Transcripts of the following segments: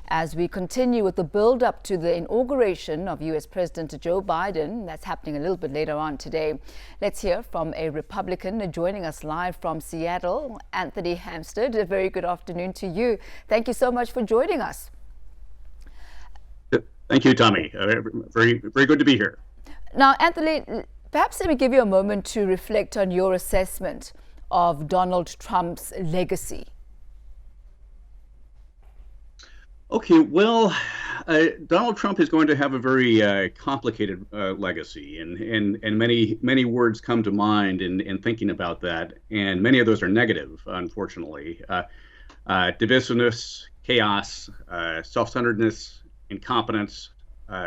as we continue with the build-up to the inauguration of U.S. President Joe Biden. That's happening a little bit later on today. Let's hear from a Republican joining us live from Seattle, Anthony Hemstad. A very good afternoon to you. Thank you so much for joining us. Thank you, Thami. Very good to be here. Now, Anthony, perhaps let me give you a moment to reflect on your assessment of Donald Trump's legacy. Okay, well, Donald Trump is going to have a very complicated legacy, and many words come to mind in thinking about that, and many of those are negative, unfortunately. Divisiveness, chaos, self-centeredness, incompetence,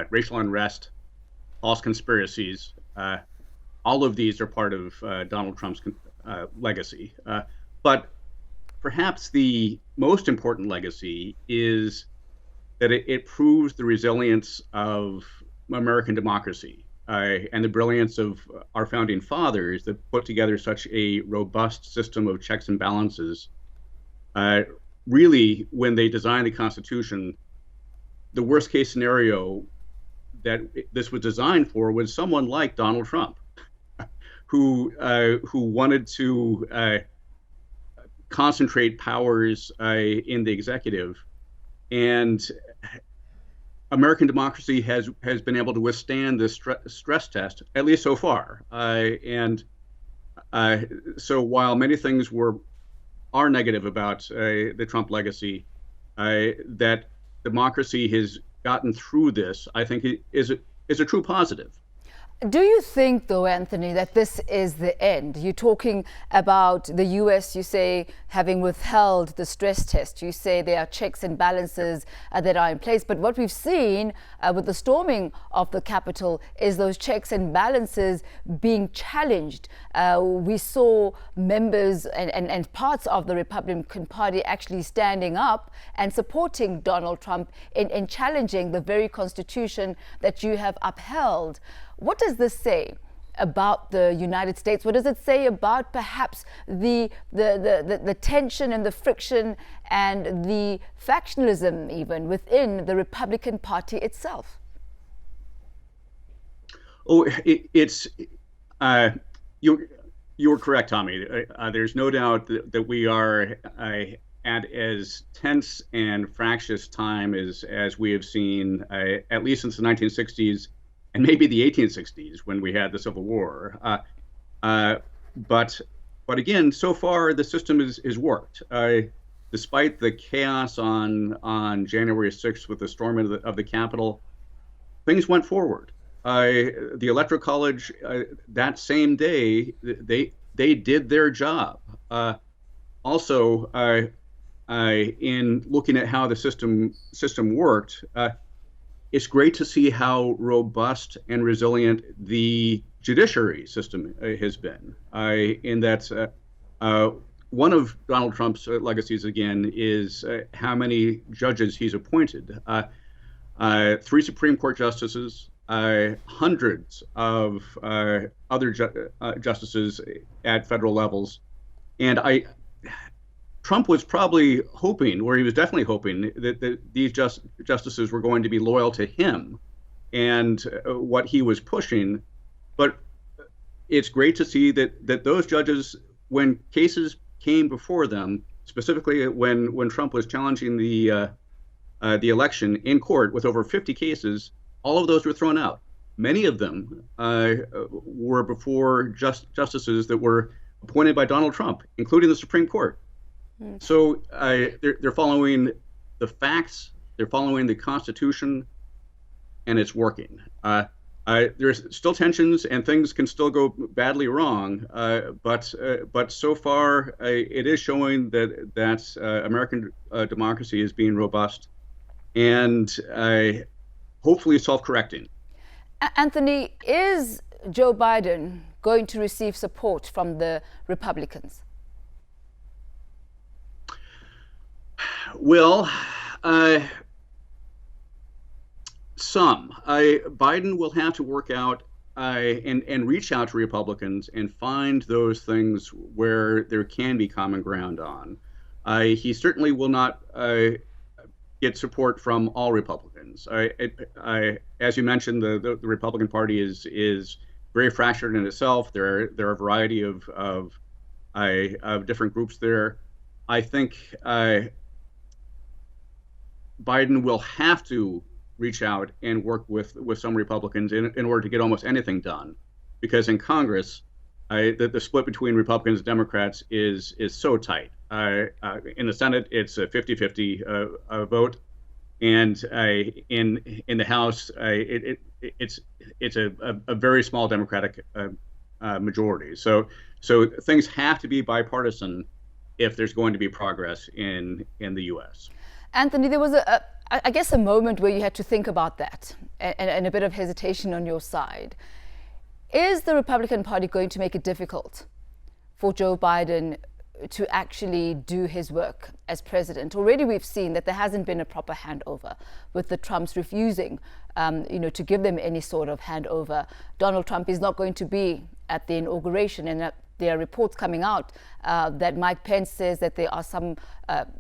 racial unrest, false conspiracies. All of these are part of Donald Trump's legacy. But perhaps the most important legacy is that it proves the resilience of American democracy and the brilliance of our founding fathers that put together such a robust system of checks and balances. Really, when they designed the Constitution, the worst case scenario that this was designed for was someone like Donald Trump, who wanted to concentrate powers in the executive. And American democracy has been able to withstand this stress test, at least so far. So while many things are negative about the Trump legacy, that democracy has gotten through this, I think is a true positive. Do you think, though, Anthony, that this is the end? You're talking about the U.S., you say, having withheld the stress test. You say there are checks and balances that are in place. But what we've seen with the storming of the Capitol is those checks and balances being challenged. We saw members and parts of the Republican Party actually standing up and supporting Donald Trump in challenging the very Constitution that you have upheld. What does this say about the United States? What does it say about perhaps the tension and the friction and the factionalism even within the Republican Party itself? Oh, you're correct, Thami. There's no doubt that we are at as tense and fractious time as we have seen, at least since the 1960s. And maybe the 1860s when we had the Civil War. But again, so far the system is worked. Despite the chaos on January 6th with the storming of the Capitol, things went forward. The Electoral College that same day, they did their job. Also, in looking at how the system worked, it's great to see how robust and resilient the judiciary system has been. In that one of Donald Trump's legacies, again, is how many judges he's appointed. 3 Supreme Court justices, hundreds of other justices at federal levels. And Trump was probably hoping, or he was definitely hoping, that these justices were going to be loyal to him and what he was pushing. But it's great to see that those judges, when cases came before them, specifically when Trump was challenging the election in court with over 50 cases, all of those were thrown out. Many of them were before justices that were appointed by Donald Trump, including the Supreme Court. So they're following the facts, they're following the Constitution, and it's working. There's still tensions and things can still go badly wrong, but so far it is showing that American democracy is being robust and hopefully self-correcting. Anthony, is Joe Biden going to receive support from the Republicans? Well, some. Biden will have to work out and reach out to Republicans and find those things where there can be common ground on. He certainly will not give get support from all Republicans. As you mentioned, the Republican Party is very fractured in itself. There are a variety of different groups there. I think Biden will have to reach out and work with some Republicans in order to get almost anything done, because in Congress, the split between Republicans and Democrats is so tight. In the Senate, it's a 50-50 vote, and in the House, it's a very small Democratic majority. So things have to be bipartisan if there's going to be progress in the U.S. Anthony, there was I guess a moment where you had to think about that and a bit of hesitation on your side. Is the Republican Party going to make it difficult for Joe Biden to actually do his work as president? Already we've seen that there hasn't been a proper handover, with the Trumps refusing to give them any sort of handover. Donald Trump is not going to be at the inauguration, and there are reports coming out that Mike Pence says that there are some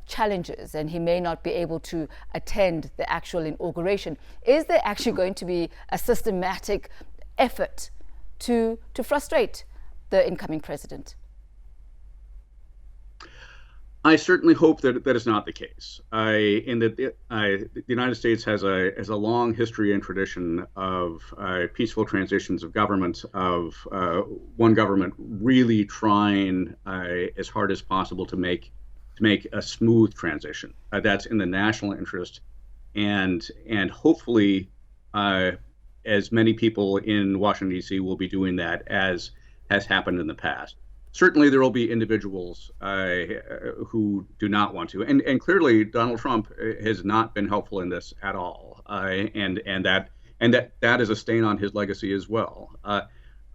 challenges and he may not be able to attend the actual inauguration. Is there actually going to be a systematic effort to frustrate the incoming president? I certainly hope that that is not the case. In that the United States has a long history and tradition of peaceful transitions of government, of one government really trying as hard as possible to make a smooth transition. That's in the national interest, and hopefully as many people in Washington, D.C. will be doing that as has happened in the past. Certainly, there will be individuals who do not want to, and clearly, Donald Trump has not been helpful in this at all, and that is a stain on his legacy as well.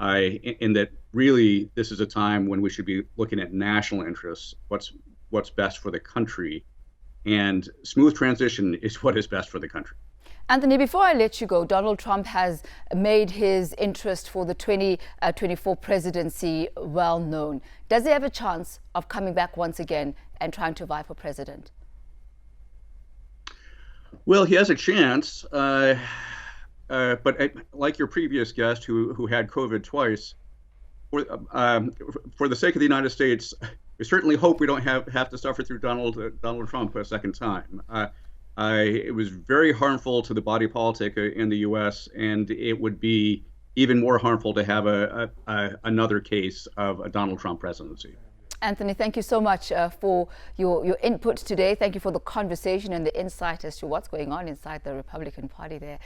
In that, really, this is a time when we should be looking at national interests, what's best for the country, and smooth transition is what is best for the country. Anthony, before I let you go, Donald Trump has made his interest for the 2024 presidency well known. Does he have a chance of coming back once again and trying to vie for president? Well, he has a chance, but like your previous guest who had COVID twice, for the sake of the United States, we certainly hope we don't have to suffer through Donald Trump a second time. It was very harmful to the body politic in the U.S., and it would be even more harmful to have another case of a Donald Trump presidency. Anthony, thank you so much for your input today. Thank you for the conversation and the insight as to what's going on inside the Republican Party there.